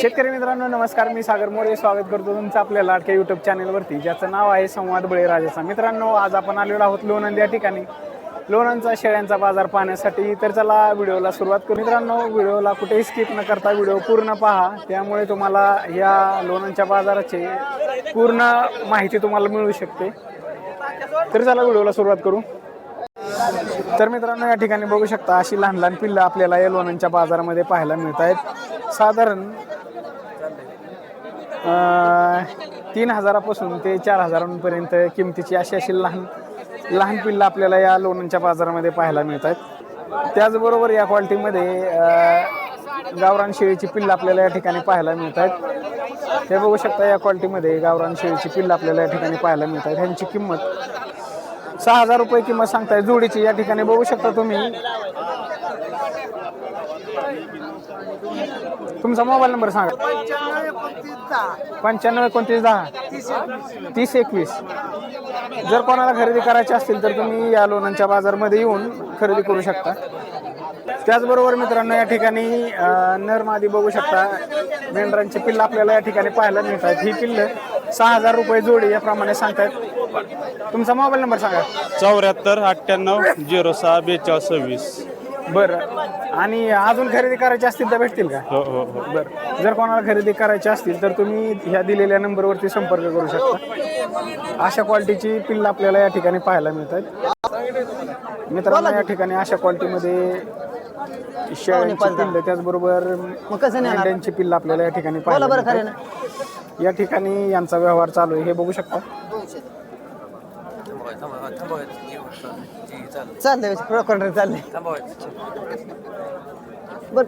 शेतकरी मित्रांनो नमस्कार, मी सागर मोरे स्वागत करतो तुमचं आपल्या लाडक्या यूट्यूब चॅनलवरती, ज्याचं नाव आहे संवाद बळीराजाचा. मित्रांनो, आज आपण आलेलो आहोत लोणंद या ठिकाणी लोणंदचा शेळ्यांचा बाजार पाहण्यासाठी. तर चला व्हिडिओला सुरुवात करू. मित्रांनो, व्हिडिओला कुठेही स्किप न करता व्हिडिओ पूर्ण पहा, त्यामुळे तुम्हाला या लोणंदच्या बाजाराची पूर्ण माहिती तुम्हाला मिळू शकते. तर चला व्हिडिओला सुरुवात करू. तर मित्रांनो, या ठिकाणी बघू शकता अशी लहान लहान पिल्लं आपल्याला या लोणंदच्या बाजारामध्ये पाहायला मिळत आहेत. साधारण 3000पासून ते 4000पर्यंत किमतीची अशी लहान लहान पिल्लं आपल्याला या लोणंदच्या बाजारामध्ये पाहायला मिळत आहेत. त्याचबरोबर या क्वालिटीमध्ये गावरान शेळीची पिल्लं आपल्याला या ठिकाणी पाहायला मिळत आहेत. हे बघू शकता, या क्वालिटीमध्ये गावरान शेळीची पिल्लं आपल्याला या ठिकाणी पाहायला मिळत आहेत. ह्यांची किंमत 6000 रुपये किंमत सांगताय जोडीची. या ठिकाणी बघू शकता तुम्ही. तुमचा मोबाईल नंबर सांगा. 9529103021. जर कोणाला खरेदी करायची असतील तर तुम्ही या लोणंदच्या बाजारमध्ये येऊन खरेदी करू शकता. त्याचबरोबर मित्रांनो, या ठिकाणी नर मादी बघू शकता. मेंढरांची पिल्लं आपल्याला या ठिकाणी पाहायला मिळतात. ही पिल्लं 6000 रुपये जोडी याप्रमाणे सांगतायत. तुमचा मोबाईल नंबर सांगा. 7498064226. बरं, आणि अजून खरेदी करायची असतील तर भेटतील का? हो हो हो. बरं, जर कोणाला खरेदी करायची असतील तर तुम्ही ह्या दिलेल्या नंबरवरती संपर्क करू शकता. अशा क्वालिटीची पिल्लं आपल्याला या ठिकाणी पाहायला मिळतात. मित्रांनो, या ठिकाणी अशा क्वालिटीमध्ये शेळ्यांची पिल्लं, त्याचबरोबर मेंढ्यांची पिल्लं आपल्याला या ठिकाणी पाहायला मिळतात. या ठिकाणी यांचा व्यवहार चालू आहे, हे बघू शकता. चाललंय चाललंय. बर,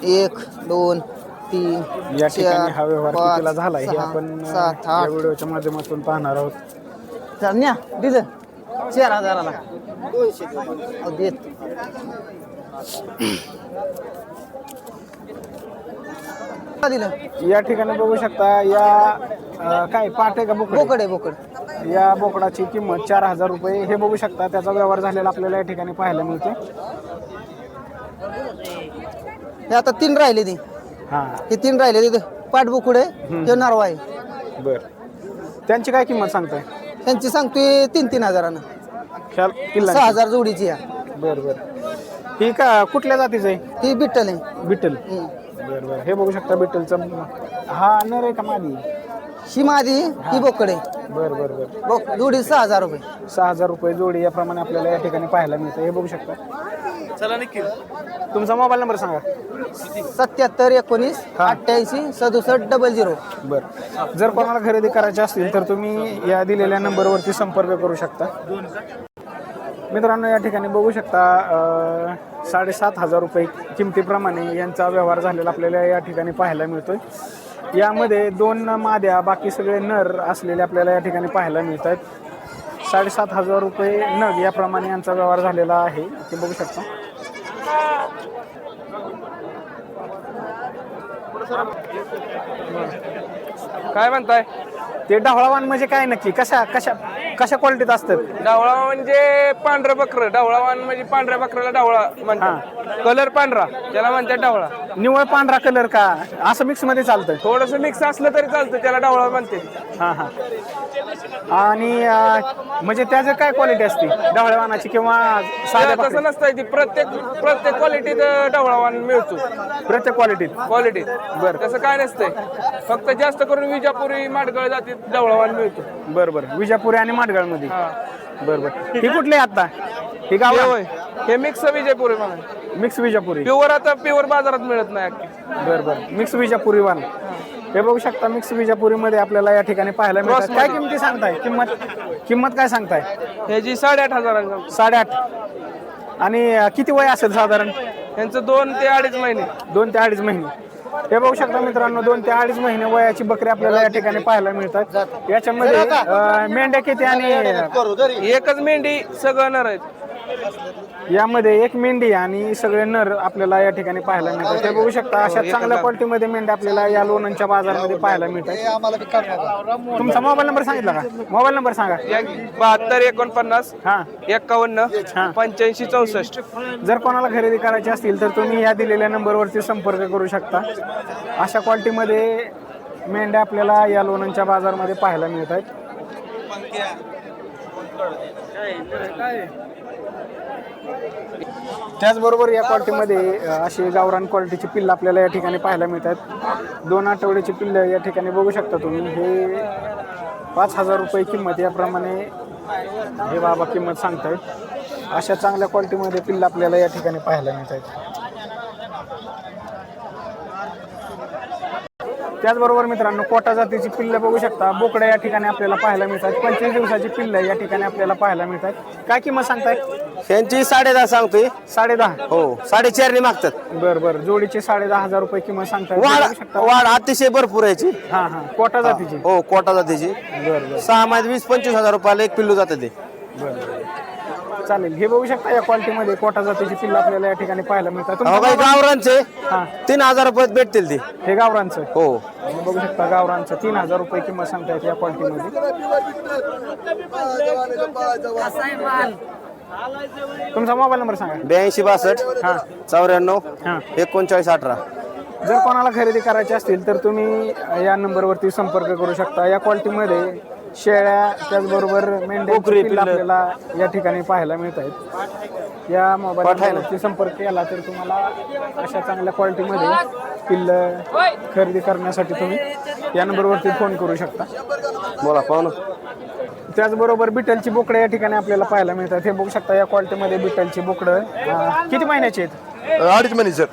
1 2 3 या ठिकाणी हा व्यवहार कितीला झाला हे आपण 7 या व्हिडिओच्या माध्यमातून पाहणार आहोत. न्या दिलं 4000ला 200 देत. दिलं. या ठिकाणी बघू शकता. या काय पाट आहे का बोकड आहे बोकड. या बोकडाची किंमत 4000 रुपये. हे बघू शकता, त्याचा व्यवहार झालेला आपल्याला या ठिकाणी पाहायला मिळतो. हे आता 3 राहिले ते. हा, हे 3 राहिले तिथे. पाट बोकड आहे, ते नारवा आहे. बर, त्यांची काय किंमत सांगताय? त्यांची सांगतोय 3-3 हजारानं. 6000 जोडीची आहे. बर बर, ही का कुठल्या जातीचं आहे? ती बिट्टल आहे. बिटल. बर बर, हे बघू शकता बिटलचं. हा नर आहे का मादी? ही मादी, ही बोकड आहे. बर बर बर, जोडी 6000 रुपये. 6000 रुपये जोडी याप्रमाणे आपल्याला या ठिकाणी पाहायला मिळतं. हे बघू शकता. चला नक्की. तुमचा मोबाईल नंबर सांगा. 7719886700. बर, जर कोणाला खरेदी करायची असतील तर तुम्ही या दिलेल्या नंबरवरती संपर्क करू शकता. मित्रांनो, या ठिकाणी बघू शकता 7500 रुपये किमतीप्रमाणे यांचा व्यवहार झालेला आपल्याला या ठिकाणी पाहायला मिळतोय. यामध्ये 2 माद्या, बाकी सगळे नर असलेले आपल्याला या ठिकाणी पाहायला मिळत आहेत. 7500 रुपये नग याप्रमाणे यांचा व्यवहार झालेला आहे, ते बघू शकता. काय म्हणताय? ते ढवळावान म्हणजे काय नक्की? कशा कशा कशा क्वालिटीत असतात? ढवळा म्हणजे पांढरं बकरं. ढवळावान म्हणजे पांढऱ्या बकऱ्याला ढवळा म्हणतात. कलर पांढरा त्याला म्हणतात ढवळा. निवळ पांढरा कलर का असं मिक्स मध्ये चालतं? थोडस मिक्स असलं तरी चालतं, त्याला ढवळा म्हणते. हां हां. आणि म्हणजे त्याचं काय क्वालिटी असते ढवळावानाची किंवा साध्या तसं बकरीची? नसतंय ती. प्रत्येक क्वालिटीत ढवळावान मिळतो. प्रत्येक क्वालिटीत? क्वालिटीत बरं, तसं काय नसतंय. फक्त जास्त करून विजापुरी माडगळ जातीत ढवळावान मिळतो. बरं बरं, विजापुरी आणि माडगाळमध्ये. हा, बरं बरं. ही कुठली आहे आता? ही गाव होय, हे मिक्स विजयपुरी म्हणा. मिक्स विजापुरी. प्युअर आता प्युअर बाजारात मिळत नाही. बरं बरं, मिक्स विजापुरी वान. हे बघू शकता, मिक्स विजापुरीमध्ये आपल्याला या ठिकाणी पाहायला मिळतात. काय किमती सांगताय? किंमत काय सांगताय? ह्याची 8500. 8.5. आणि किती वय असेल साधारण? यांचं 2 ते 2.5 महिने. 2 ते 2.5 महिने. हे बघू शकता मित्रांनो, 2 ते 2.5 महिने वयाची बकरी आपल्याला या ठिकाणी पाहायला मिळतात. याच्यामध्ये मेंढ्या किती? आणि एकच मेंढी, सगळं नर आहेत. यामध्ये एक मेंढी आणि सगळे नर आपल्याला या ठिकाणी पाहायला मिळतात. ते बघू शकता अशा चांगल्या क्वालिटीमध्ये मेंढ्या आपल्याला या लोणंदच्या बाजारामध्ये पाहायला मिळतात. तुमचा मोबाईल नंबर सांगितला का? मोबाईल नंबर सांगा. 72 49 हा 51 85 64. जर कोणाला खरेदी करायची असतील तर तुम्ही या दिलेल्या नंबरवरती संपर्क करू शकता. अशा क्वालिटीमध्ये मेंढ्या आपल्याला या लोणंदच्या बाजारामध्ये पाहायला मिळत आहेत. त्याचबरोबर या क्वालिटीमध्ये अशी गावरान क्वालिटीची पिल्लं आपल्याला या ठिकाणी पाहायला मिळतात. 2 आठवड्याची पिल्लं या ठिकाणी बघू शकता तुम्ही. हे 5,000 रुपये किंमत याप्रमाणे हे बाबा किंमत सांगतायत. अशा चांगल्या क्वालिटीमध्ये पिल्लं आपल्याला या ठिकाणी पाहायला मिळत आहेत. त्याचबरोबर मित्रांनो कोटा जातीची पिल्लं बघू शकता. बोकड्या या ठिकाणी आपल्याला पाहायला मिळतात. 25 दिवसाची पिल्लं या ठिकाणी आपल्याला पाहायला मिळतात. काय किंमत सांगताय? त्यांची 10.5 सांगतोय. 10.5. हो 4.5 मागतात. बरं जोडीचे 10,500 रुपये किंमत सांगताय. बघू शकता. वाढ अतिशय भरपूर याची. हा कोटा जातीची. हो कोटा जातीची. बरं 6 महिन्यात 20-25 हजार रुपयाला एक पिल्लू जातं ते. बरं चालेल. हे बघू शकता या क्वालिटीमध्ये कोटा जातीची पिल्लं आपल्याला या ठिकाणी पाहायला मिळतात. गावरांचे हा 3,000 रुपयात भेटतील ते. हे गावरांचं. हो बघू शकता गावरांचं 3,000 रुपये किंमत सांगतायत या क्वालिटीमध्ये. तुमचा मोबाईल नंबर सांगा. 82 हा 62 हा 39 18. जर कोणाला खरेदी करायची असतील तर तुम्ही या नंबरवरती संपर्क करू शकता. या क्वालिटीमध्ये शेळ्या त्याचबरोबर मेंढ्या आपल्याला या ठिकाणी पाहायला मिळत आहेत. या मोबाईलवरती संपर्क केला तर तुम्हाला अशा चांगल्या क्वालिटीमध्ये पिल्लं खरेदी करण्यासाठी तुम्ही या नंबरवरती फोन करू शकता. बोला पाहू. त्याचबरोबर बिटलची बोकडं या ठिकाणी आपल्याला पाहायला मिळतात. हे बघू शकता या क्वालिटीमध्ये बिटलची बोकडं किती महिन्याची आहेत? 2.5 महिने सर.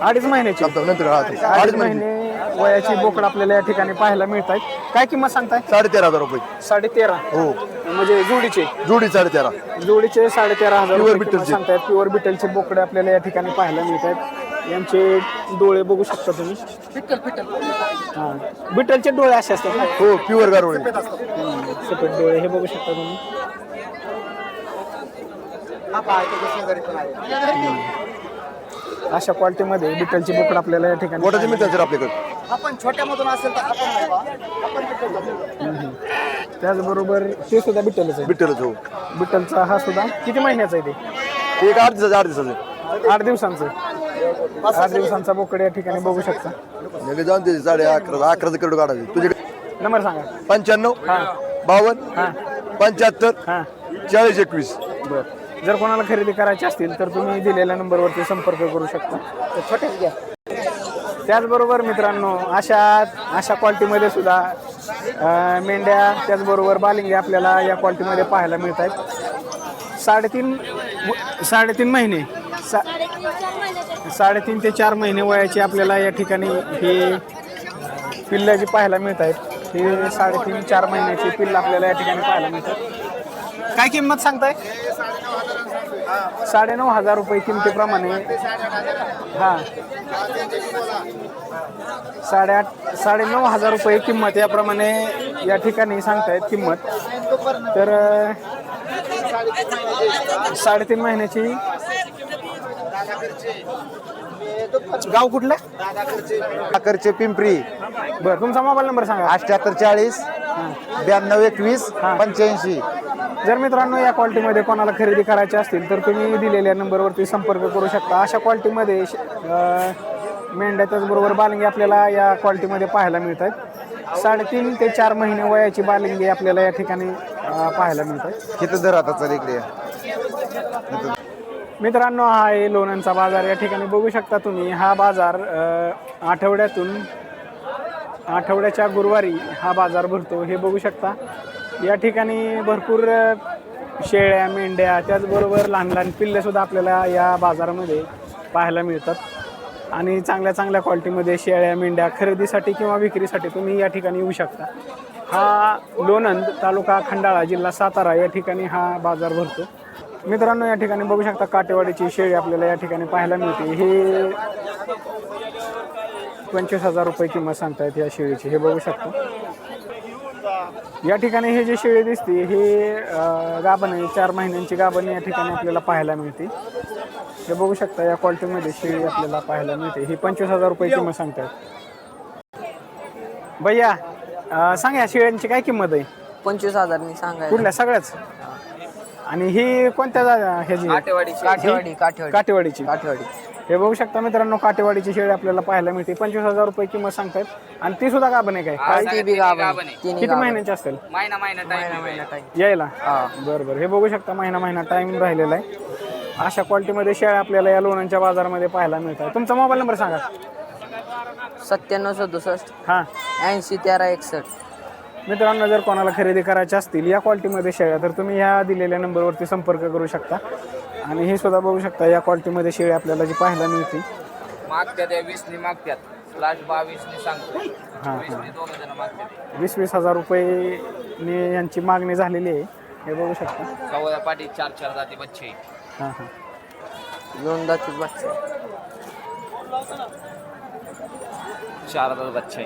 2.5 महिन्याची. 2.5 महिने वयाची बोकड आपल्याला या ठिकाणी पाहायला मिळत आहेत. काय किंमत सांगताय? 13,500 रुपये. 13.5. हो म्हणजे जोडीचे. जोडी 13,500. जोडीचे 13,500 Pure रुपये किंमत सांगतायत. प्युअर बिटलचे बोकडे आपल्याला या ठिकाणी पाहायला मिळत आहेत. यांचे डोळे बघू शकता तुम्ही. हा बिटलचे डोळे असे असतात ना? हो प्युअर गारोळे. सफेद डोळे हे बघू शकता तुम्ही. अशा क्वालिटीमध्ये बिटलची बोकड आपल्याला या ठिकाणी मोठाचे मिळतात सर आपल्याकडे. आपण छोट्यामधून असेल तर त्याचबरोबर ते सुद्धा बिटलच आहे. बिट्टलच हो. बिटलचा हा सुद्धा किती महिन्याचा आहे ते? एक 8 दिवसाचं. 8 दिवसांचं. 8 दिवसांचा बोकड या ठिकाणी बघू शकता. म्हणजे जाऊन ते 11:30 करोड काढायचे तुझ्याकडे. नंबर सांगा. 95 हा 52 हा 75 हा 40 21. बरं. जर कोणाला खरेदी करायची असतील तर तुम्ही दिलेल्या नंबरवरती संपर्क करू शकता. छोटेच घ्या. त्याचबरोबर मित्रांनो अशा क्वालिटीमध्ये सुद्धा मेंढ्या त्याचबरोबर बालिंगे आपल्याला या क्वालिटीमध्ये पाहायला मिळत आहेत. 3.5 महिने 3.5 ते 4 महिने वयाची आपल्याला या ठिकाणी हे पिल्लं जी पाहायला मिळत आहेत. हे 3.5-4 महिन्याची पिल्लं आपल्याला या ठिकाणी पाहायला मिळतात. काय किंमत सांगताय? 9,500 रुपये किमतीप्रमाणे. हा 9,500 रुपये किंमत याप्रमाणे या ठिकाणी सांगतायत किंमत. तर 3.5 महिन्याची. गाव कुठलं? साखरचे पिंपरी. बरं तुमचा मोबाईल नंबर सांगा. 78 40 92 21 85. जर मित्रांनो या क्वालिटीमध्ये कोणाला खरेदी करायची असतील तर तुम्ही दिलेल्या नंबरवरती संपर्क करू शकता. अशा क्वालिटीमध्ये मेंढ्या त्याचबरोबर बालिंगी आपल्याला या क्वालिटीमध्ये पाहायला मिळत आहेत. 3.5 ते 4 महिने वयाची बालिंगी आपल्याला या ठिकाणी पाहायला मिळतात. किती दर आता चल इकडे. मित्रांनो हा आहे लोणंदचा बाजार. या ठिकाणी बघू शकता तुम्ही. हा बाजार आठवड्याच्या गुरुवारी हा बाजार भरतो. हे बघू शकता. या ठिकाणी भरपूर शेळ्या मेंढ्या त्याचबरोबर लहान लहान पिल्लेसुद्धा आपल्याला या बाजारामध्ये पाहायला मिळतात. आणि चांगल्या क्वालिटीमध्ये शेळ्या मेंढ्या खरेदीसाठी किंवा विक्रीसाठी तुम्ही या ठिकाणी येऊ शकता. हा लोणंद तालुका खंडाळा जिल्हा सातारा या ठिकाणी हा बाजार भरतो. मित्रांनो या ठिकाणी बघू शकता काटेवाडीची शेळी आपल्याला या ठिकाणी पाहायला मिळते. हे 25,000 रुपये किंमत सांगतायत या शेळीची. हे बघू शकता. या ठिकाणी हे जे शेळी दिसते हे गाभण आहे, 4 महिन्यांची गाभण या ठिकाणी आपल्याला पाहायला मिळते. हे बघू शकता या क्वालिटीमध्ये शेळी आपल्याला पाहायला मिळते. ही 25,000 रुपये किंमत सांगतात. भैया सांगा या शेळ्यांची काय किंमत आहे? 25,000 मी सांगाय. कुठल्या सगळ्याच? आणि ही कोणत्या ह्याची? काटेवाडीची. हे बघू शकता मित्रांनो, काटेवाडीची शेळी आपल्याला पाहायला मिळते. 25,000 रुपये किंमत सांगतात. आणि ती सुद्धा गाभण आहे काय? किती महिन्यांची असेल यायला? बरं. हे बघू शकता महिना टाइम राहिलेला आहे. अशा क्वालिटीमध्ये शेळ्या आपल्याला या लोणंदच्या बाजारामध्ये पाहायला मिळतात. तुमचा मोबाईल नंबर सांगा. 9767 हां 80 13 61. मित्रांनो, जर कोणाला खरेदी करायच्या असतील या क्वालिटीमध्ये शेळ्या तर तुम्ही ह्या दिलेल्या नंबरवरती संपर्क करू शकता. आणि हे सुद्धा बघू शकता या क्वालिटीमध्ये शेळी आपल्याला जी पाहायला मिळते. मागत्यात 20 मागत्यात /22 सांगतो. हां 20,000 रुपये यांची मागणी झालेली आहे. हे बघू शकता. कवळ्या पाटी 4 जाती बच्चे. हां 2 दाती बच्चे. 4 दात बच्चे.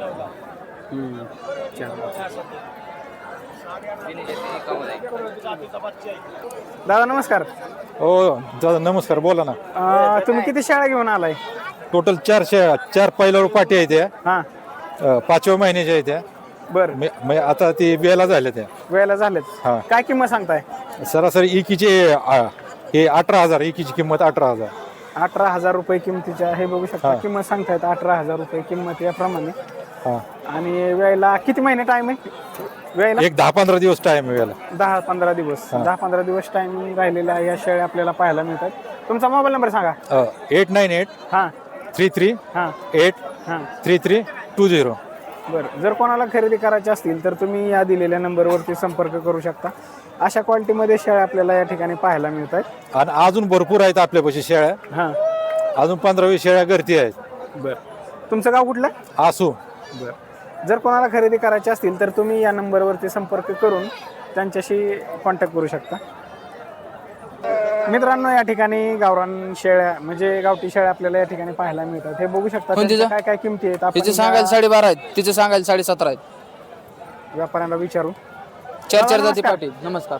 दादा नमस्कार. हो दादा नमस्कार, बोला ना. तुम्ही किती शेळ्या घेऊन आलाय? टोटल 4 पहिल्यावर पाठी आहे त्या. हां 5व्या महिन्याच्या आहे त्या. बरं. आता ती वेळेला झाल्या त्या. वेळेला झालेत. हां. काय किंमत सांगताय? सरासरी इकीचे हे 18,000, इकीची किंमत 18,000. 18,000 रुपये किमतीच्या. हे बघू शकता हां. किंमत सांगतायत 18,000 रुपये किंमत याप्रमाणे. हां आणि वेळेला किती महिने टाइम आहे? वेळेला एक 10-15 दिवस टाइम वेळेला. 10-15 दिवस. 10-15 दिवस टाइम राहिलेला या शेळ्या आपल्याला पाहायला मिळतात. तुमचा मोबाईल नंबर सांगा. 898 हां 33 हां 8 हां 3320. बरं. जर कोणाला खरेदी करायची असतील तर तुम्ही या दिलेल्या नंबरवरती संपर्क करू शकता. अशा क्वालिटीमध्ये शेळ्या आपल्याला या ठिकाणी पाहायला मिळतात. आणि अजून भरपूर आहेत आपल्यापाशी शेळ्या. हां अजून 15-20 शेळ्या घरती आहेत. बरं. तुमचं गाव कुठलं? आसू. बरं. जर कोणाला खरेदी करायची असतील तर तुम्ही या नंबरवरती संपर्क करून त्यांच्याशी कॉन्टॅक्ट करू शकता. मित्रांनो, या ठिकाणी गावरान शेळ्या म्हणजे गावठी शेळ्या आपल्याला या ठिकाणी पाहायला मिळतात. हे बघू शकता त्यांच्या काय काय किमती आहेत. आपण तिचे सांगायला 12.5 आहेत, तिचे सांगायला 17.5 आहेत. व्यापाऱ्यांना विचारू. 4 जाती पाटी. नमस्कार.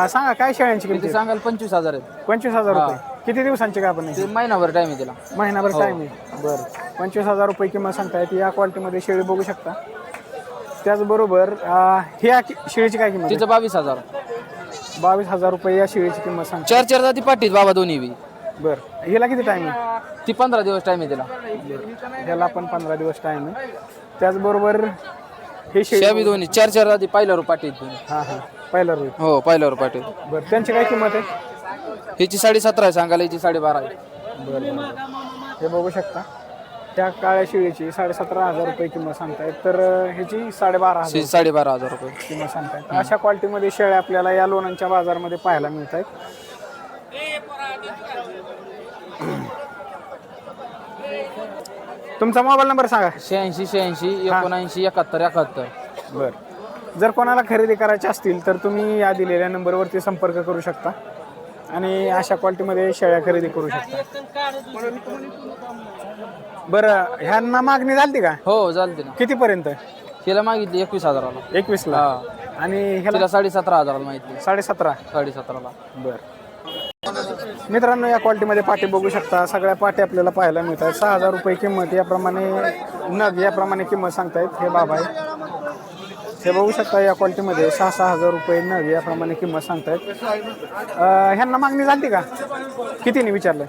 सांगा काय शेळ्यांची किमती तिचे सांगायला 25,000 आहेत. 25,000 रुपये. किती दिवसांची का आपण? ते महिनाभर टाइम आहे तिला. महिनाभर टाइम आहे. बरं. 25,000 रुपये किंमत सांगतायत. या क्वालिटीमध्ये शेळी बघू शकता. त्याचबरोबर ह्या शेळीची काय किंमत? तिचं 22,000. 22,000 रुपये या शेळीची किंमत सांगता. 4 जाती पाटीत बाबा दोन्ही बी. बरं. हिला किती टाइम आहे? ती 15 दिवस टाइम आहे तिला. ह्याला पण 15 दिवस टाइम आहे. त्याचबरोबर हे शेळ्या बी दोन्ही 4 जाती पहिल्यावर पाटीत दोन्ही. हां हां पहिला रोज. हो पहिल्यावर पाटीत. बरं. त्यांची काय किंमत आहे? ह्याची 17.5 आहे सांगायला, ह्याची 12.5 आहे. बरं. हे बघू शकता. त्या काळ्या शेळीची 17,500 रुपये किंमत सांगतायत. तर ह्याची 12,500 12,500 रुपये किंमत सांगतायत. अशा क्वालिटीमध्ये शेळ्या आपल्याला या लोणंदच्या बाजारामध्ये पाहायला मिळत आहेत. तुमचा मोबाईल नंबर सांगा. 86 86 79 71 71. बरं. जर कोणाला खरेदी करायची असतील तर तुम्ही या दिलेल्या नंबरवरती संपर्क करू शकता आणि अशा क्वालिटीमध्ये शेळ्या खरेदी करू शकता. बरं. ह्यांना मागणी झाली का? हो चालते ना. कितीपर्यंत? हिला मागितली 21,000ला. 21ला. आणि ह्याला तिला 17.5 मागितली. 17.5. 17.5ला. बरं. मित्रांनो, या क्वालिटीमध्ये पाटे बघू शकता. सगळ्या पाटे आपल्याला पाहायला मिळतात. 6,000 रुपये किंमत याप्रमाणे नग याप्रमाणे किंमत सांगतायत हे बाबा आहे. हे बघू शकता. या क्वालिटीमध्ये 6,000 रुपये नग याप्रमाणे किंमत सांगतायत. ह्यांना मागणी झाली का? कितीने विचारलं?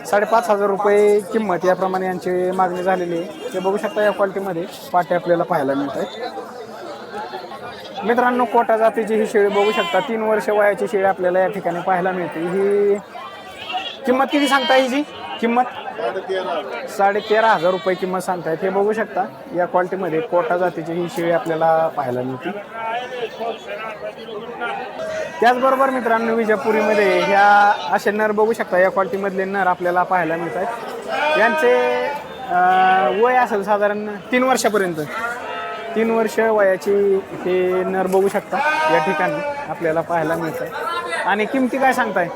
5,500 रुपये किंमत याप्रमाणे यांची मागणी झालेली आहे. हे बघू शकता. या क्वालिटीमध्ये पाटे आपल्याला पाहायला मिळतात. मित्रांनो, कोटा जातीची ही शेळी बघू शकता. 3 वर्ष वयाची शेळी आपल्याला या ठिकाणी पाहायला मिळते. ही किंमत किती सांगता? हिची किंमत 13,500 रुपये किंमत सांगतायत. हे बघू शकता. या क्वालिटीमध्ये कोटा जातीची ही शेळी आपल्याला पाहायला मिळते. त्याचबरोबर मित्रांनो, विजापुरीमध्ये ह्या असे नर बघू शकता. या क्वालिटीमधले नर आपल्याला पाहायला मिळतात. यांचे वय असेल साधारण 3 वर्षापर्यंत. 3 वर्ष वयाची हे नर बघू शकता या ठिकाणी आपल्याला पाहायला मिळतात. आणि किमती काय सांगताय?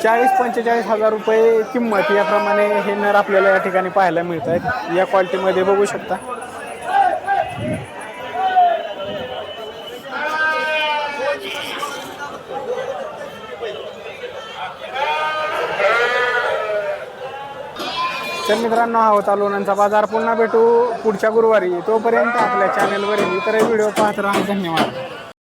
40-45 हजार रुपये किंमत याप्रमाणे हे नर आपल्याला या ठिकाणी पाहायला मिळत आहेत. या क्वालिटीमध्ये बघू शकता. तर मित्रांनो, हा होता लोणंदचा बाजार. पुन्हा भेटू पुढच्या गुरुवारी. तोपर्यंत आपल्या चॅनेलवरील इतर व्हिडिओ पाहत राहा. धन्यवाद.